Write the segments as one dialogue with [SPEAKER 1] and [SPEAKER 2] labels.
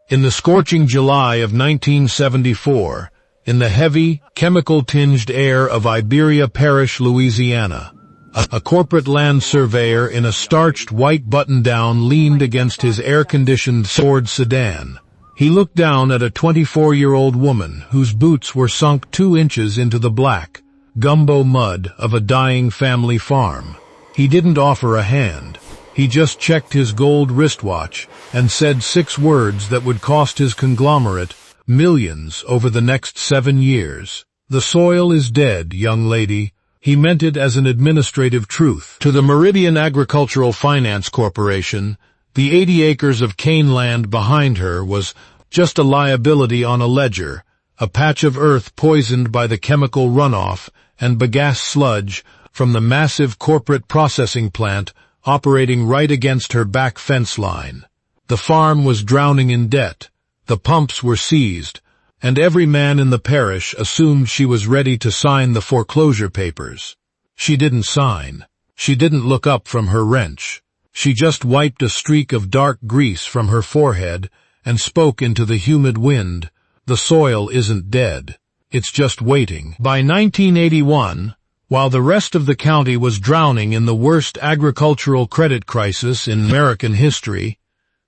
[SPEAKER 1] In the scorching July of 1974, in the heavy, chemical-tinged air of Iberia Parish, Louisiana, a corporate land surveyor in a starched white button-down leaned against his air-conditioned Ford sedan. He looked down at a 24-year-old woman whose boots were sunk 2 inches into the black, gumbo mud of a dying family farm. He didn't offer a hand. He just checked his gold wristwatch and said 6 words that would cost his conglomerate millions over the next 7 years. "The soil is dead, young lady." He meant it as an administrative truth. To the Meridian Agricultural Finance Corporation, the 80 acres of cane land behind her was just a liability on a ledger, a patch of earth poisoned by the chemical runoff and bagasse sludge from the massive corporate processing plant operating right against her back fence line. The farm was drowning in debt, the pumps were seized, and every man in the parish assumed she was ready to sign the foreclosure papers. She didn't sign. She didn't look up from her wrench. She just wiped a streak of dark grease from her forehead and spoke into the humid wind. "The soil isn't dead. It's just waiting." By 1981, while the rest of the county was drowning in the worst agricultural credit crisis in American history,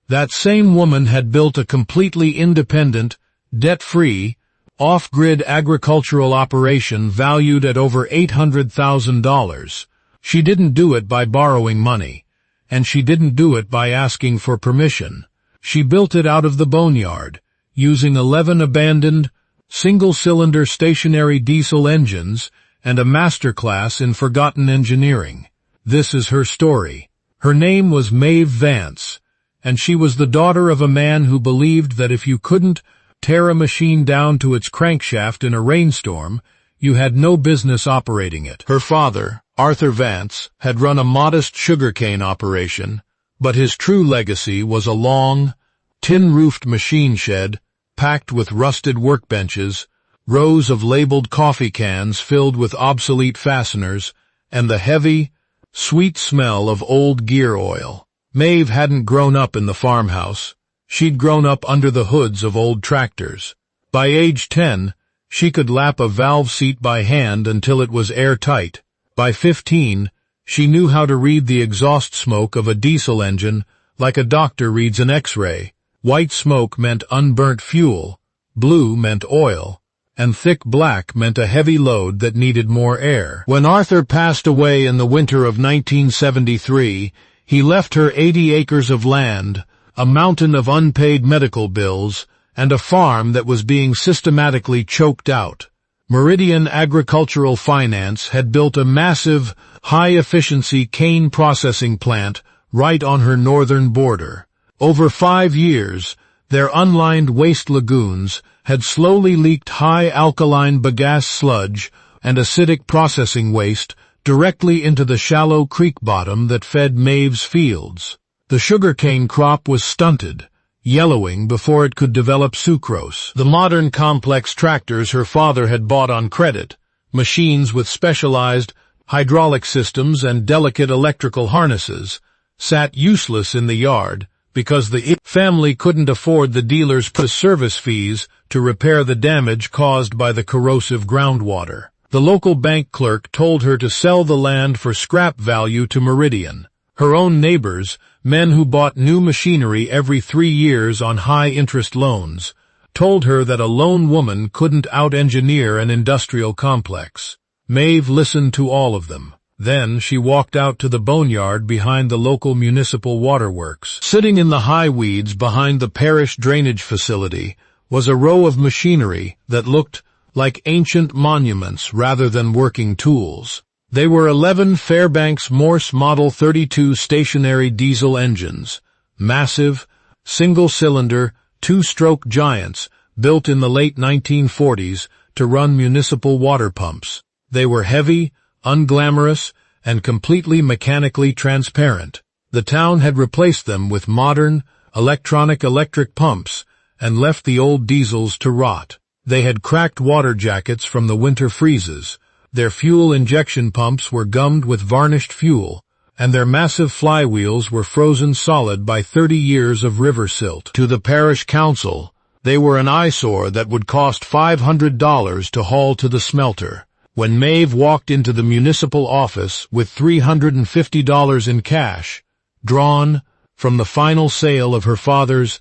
[SPEAKER 1] that same woman had built a completely independent, debt-free, off-grid agricultural operation valued at over $800,000. She didn't do it by borrowing money, and she didn't do it by asking for permission. She built it out of the Boneyard, using 11 abandoned, single-cylinder stationary diesel engines and a masterclass in forgotten engineering. This is her story. Her name was Maeve Vance, and she was the daughter of a man who believed that if you couldn't tear a machine down to its crankshaft in a rainstorm, you had no business operating it. Her father, Arthur Vance, had run a modest sugarcane operation, but his true legacy was a long, tin-roofed machine shed packed with rusted workbenches, rows of labeled coffee cans filled with obsolete fasteners, and the heavy, sweet smell of old gear oil. Maeve hadn't grown up in the farmhouse. She'd grown up under the hoods of old tractors. By age 10, she could lap a valve seat by hand until it was airtight. By 15, she knew how to read the exhaust smoke of a diesel engine like a doctor reads an X-ray. White smoke meant unburnt fuel, blue meant oil, and thick black meant a heavy load that needed more air. When Arthur passed away in the winter of 1973, he left her 80 acres of land, a mountain of unpaid medical bills, and a farm that was being systematically choked out. Meridian Agricultural Finance had built a massive, high-efficiency cane processing plant right on her northern border. Over 5 years, their unlined waste lagoons had slowly leaked high alkaline bagasse sludge and acidic processing waste directly into the shallow creek bottom that fed Maeve's fields. The sugarcane crop was stunted, yellowing before it could develop sucrose. The modern complex tractors her father had bought on credit, machines with specialized hydraulic systems and delicate electrical harnesses, sat useless in the yard because the family couldn't afford the dealer's service fees to repair the damage caused by the corrosive groundwater. The local bank clerk told her to sell the land for scrap value to Meridian. Her own neighbors, men who bought new machinery every 3 years on high-interest loans, told her that a lone woman couldn't out-engineer an industrial complex. Maeve listened to all of them. Then she walked out to the boneyard behind the local municipal waterworks. Sitting in the high weeds behind the parish drainage facility was a row of machinery that looked like ancient monuments rather than working tools. They were 11 Fairbanks Morse Model 32 stationary diesel engines, massive, single-cylinder, 2-stroke giants built in the late 1940s to run municipal water pumps. They were heavy, unglamorous, and completely mechanically transparent. The town had replaced them with modern, electric pumps and left the old diesels to rot. They had cracked water jackets from the winter freezes. Their fuel injection pumps were gummed with varnished fuel, and their massive flywheels were frozen solid by 30 years of river silt. To the parish council, they were an eyesore that would cost $500 to haul to the smelter. When Maeve walked into the municipal office with $350 in cash, drawn from the final sale of her father's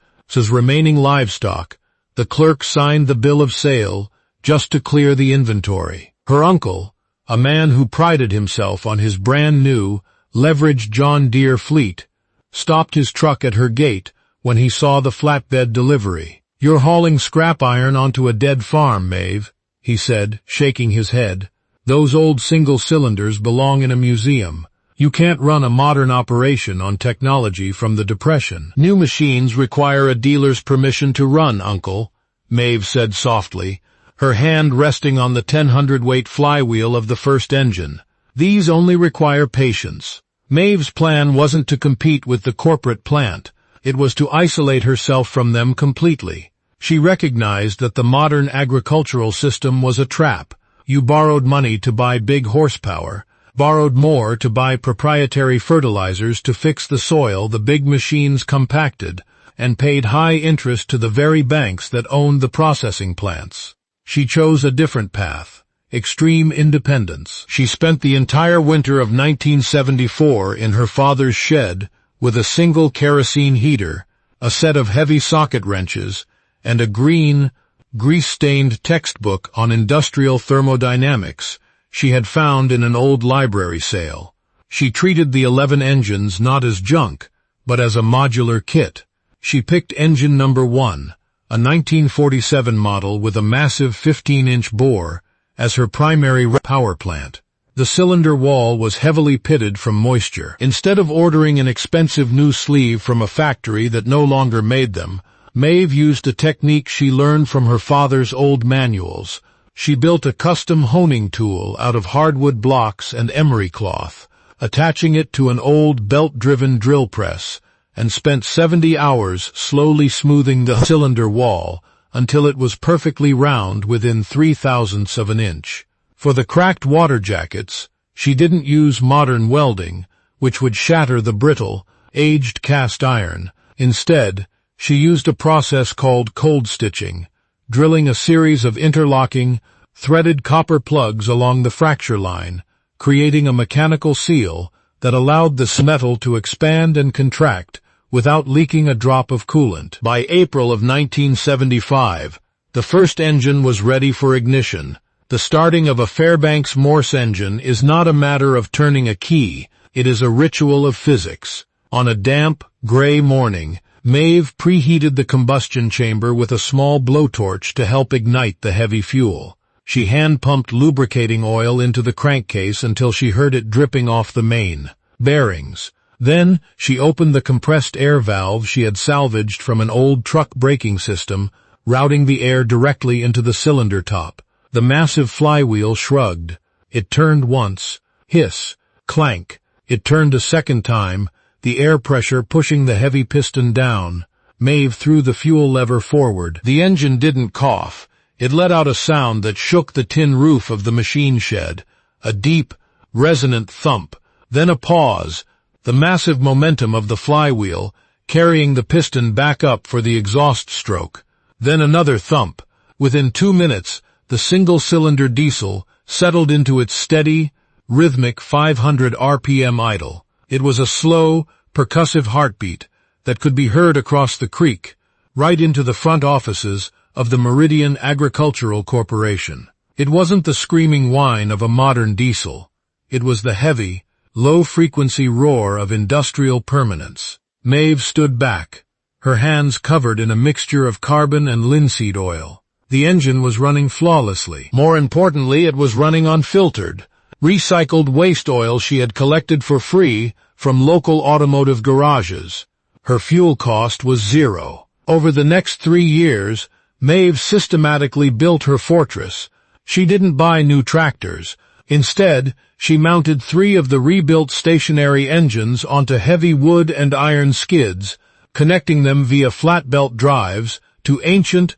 [SPEAKER 1] remaining livestock, the clerk signed the bill of sale just to clear the inventory. Her uncle, a man who prided himself on his brand-new, leveraged John Deere fleet, stopped his truck at her gate when he saw the flatbed delivery. "You're hauling scrap iron onto a dead farm, Maeve," he said, shaking his head. "Those old single cylinders belong in a museum. You can't run a modern operation on technology from the Depression." "New machines require a dealer's permission to run, Uncle," Maeve said softly, her hand resting on the 1,000-weight flywheel of the first engine. "These only require patience." Maeve's plan wasn't to compete with the corporate plant. It was to isolate herself from them completely. She recognized that the modern agricultural system was a trap. You borrowed money to buy big horsepower, borrowed more to buy proprietary fertilizers to fix the soil the big machines compacted, and paid high interest to the very banks that owned the processing plants. She chose a different path, extreme independence. She spent the entire winter of 1974 in her father's shed with a single kerosene heater, a set of heavy socket wrenches, and a green, grease-stained textbook on industrial thermodynamics she had found in an old library sale. She treated the 11 engines not as junk, but as a modular kit. She picked engine number 1, a 1947 model with a massive 15-inch bore, as her primary power plant. The cylinder wall was heavily pitted from moisture. Instead of ordering an expensive new sleeve from a factory that no longer made them, Maeve used a technique she learned from her father's old manuals. She built a custom honing tool out of hardwood blocks and emery cloth, attaching it to an old belt-driven drill press, and spent 70 hours slowly smoothing the cylinder wall until it was perfectly round within 0.03 of an inch. For the cracked water jackets, she didn't use modern welding, which would shatter the brittle, aged cast iron. Instead, she used a process called cold stitching, drilling a series of interlocking, threaded copper plugs along the fracture line, creating a mechanical seal that allowed the metal to expand and contract without leaking a drop of coolant. By April of 1975, the first engine was ready for ignition. The starting of a Fairbanks Morse engine is not a matter of turning a key, it is a ritual of physics. On a damp, gray morning, Maeve preheated the combustion chamber with a small blowtorch to help ignite the heavy fuel. She hand-pumped lubricating oil into the crankcase until she heard it dripping off the main bearings. Then, she opened the compressed air valve she had salvaged from an old truck braking system, routing the air directly into the cylinder top. The massive flywheel shrugged. It turned once. Hiss. Clank. It turned a second time, the air pressure pushing the heavy piston down. Maeve threw the fuel lever forward. The engine didn't cough. It let out a sound that shook the tin roof of the machine shed. A deep, resonant thump. Then a pause. The massive momentum of the flywheel, carrying the piston back up for the exhaust stroke. Then another thump. Within 2 minutes, the single-cylinder diesel settled into its steady, rhythmic 500 RPM idle. It was a slow, percussive heartbeat that could be heard across the creek, right into the front offices of the Meridian Agricultural Corporation. It wasn't the screaming whine of a modern diesel. It was the heavy, low-frequency roar of industrial permanence. Maeve stood back, her hands covered in a mixture of carbon and linseed oil. The engine was running flawlessly. More importantly, it was running on filtered, recycled waste oil she had collected for free from local automotive garages. Her fuel cost was zero. Over the next 3 years, Maeve systematically built her fortress. She didn't buy new tractors. Instead, she mounted 3 of the rebuilt stationary engines onto heavy wood and iron skids, connecting them via flat belt drives to ancient,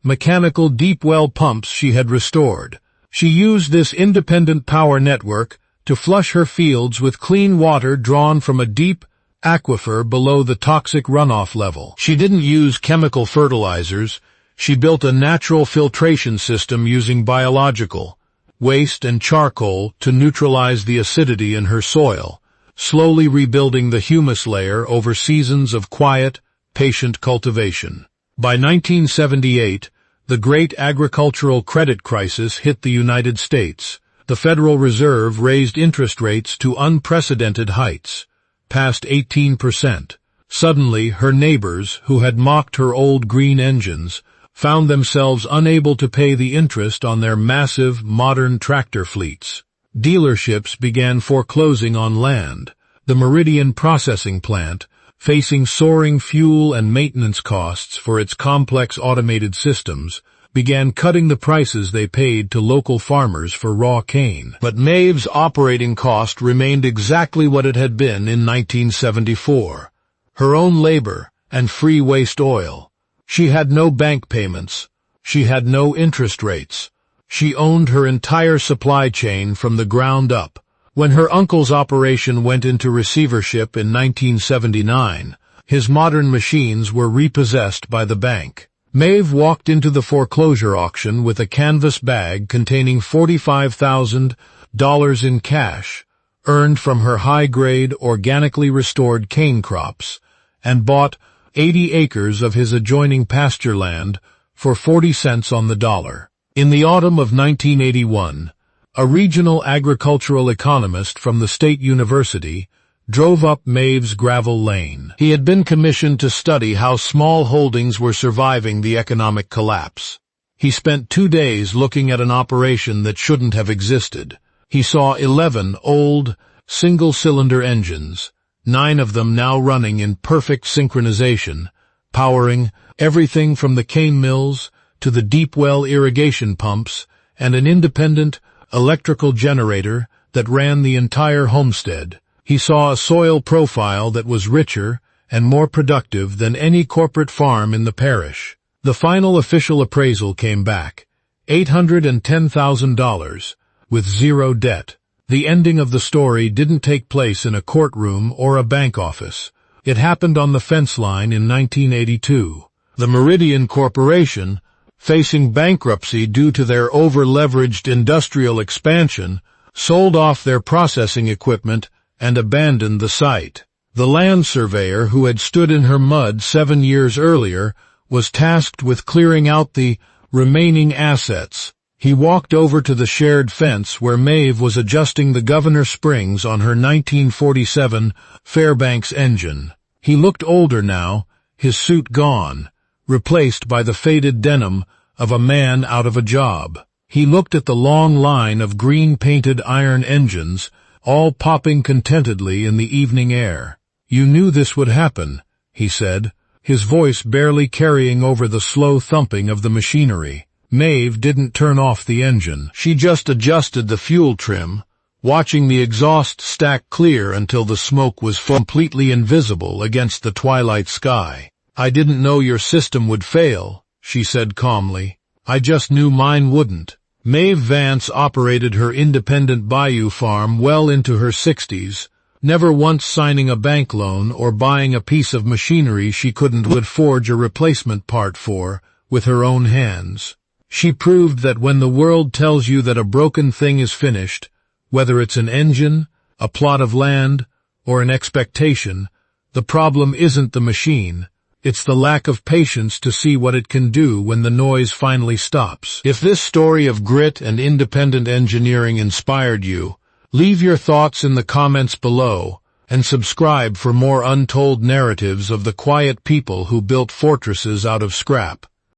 [SPEAKER 1] mechanical deep well pumps she had restored. She used this independent power network to flush her fields with clean water drawn from a deep aquifer below the toxic runoff level. She didn't use chemical fertilizers. She built a natural filtration system using biological waste and charcoal to neutralize the acidity in her soil, slowly rebuilding the humus layer over seasons of quiet, patient cultivation. By 1978, the Great Agricultural Credit Crisis hit the United States. The Federal Reserve raised interest rates to unprecedented heights, past 18%. Suddenly, her neighbors, who had mocked her old green engines, found themselves unable to pay the interest on their massive, modern tractor fleets. Dealerships began foreclosing on land. The Meridian processing plant, facing soaring fuel and maintenance costs for its complex automated systems, began cutting the prices they paid to local farmers for raw cane. But Maeve's operating cost remained exactly what it had been in 1974. Her own labor and free waste oil. She had no bank payments. She had no interest rates. She owned her entire supply chain from the ground up. When her uncle's operation went into receivership in 1979, his modern machines were repossessed by the bank. Maeve walked into the foreclosure auction with a canvas bag containing $45,000 in cash, earned from her high-grade, organically restored cane crops, and bought 80 acres of his adjoining pasture land for 40 cents on the dollar. In the autumn of 1981, a regional agricultural economist from the State University drove up Maeve's gravel lane. He had been commissioned to study how small holdings were surviving the economic collapse. He spent 2 days looking at an operation that shouldn't have existed. He saw 11 old, single-cylinder engines, 9 of them now running in perfect synchronization, powering everything from the cane mills to the deep well irrigation pumps and an independent electrical generator that ran the entire homestead. He saw a soil profile that was richer and more productive than any corporate farm in the parish. The final official appraisal came back, $810,000, with zero debt. The ending of the story didn't take place in a courtroom or a bank office. It happened on the fence line in 1982. The Meridian Corporation, facing bankruptcy due to their over-leveraged industrial expansion, sold off their processing equipment and abandoned the site. The land surveyor who had stood in her mud 7 years earlier was tasked with clearing out the remaining assets. He walked over to the shared fence where Maeve was adjusting the governor springs on her 1947 Fairbanks engine. He looked older now, his suit gone, replaced by the faded denim of a man out of a job. He looked at the long line of green-painted iron engines, all popping contentedly in the evening air. "You knew this would happen," he said, his voice barely carrying over the slow thumping of the machinery. Maeve didn't turn off the engine. She just adjusted the fuel trim, watching the exhaust stack clear until the smoke was completely invisible against the twilight sky. "I didn't know your system would fail," she said calmly. "I just knew mine wouldn't." Maeve Vance operated her independent bayou farm well into her 60s, never once signing a bank loan or buying a piece of machinery she couldn't forge a replacement part for with her own hands. She proved that when the world tells you that a broken thing is finished, whether it's an engine, a plot of land, or an expectation, the problem isn't the machine. It's the lack of patience to see what it can do when the noise finally stops. If this story of grit and independent engineering inspired you, leave your thoughts in the comments below and subscribe for more untold narratives of the quiet people who built fortresses out of scrap.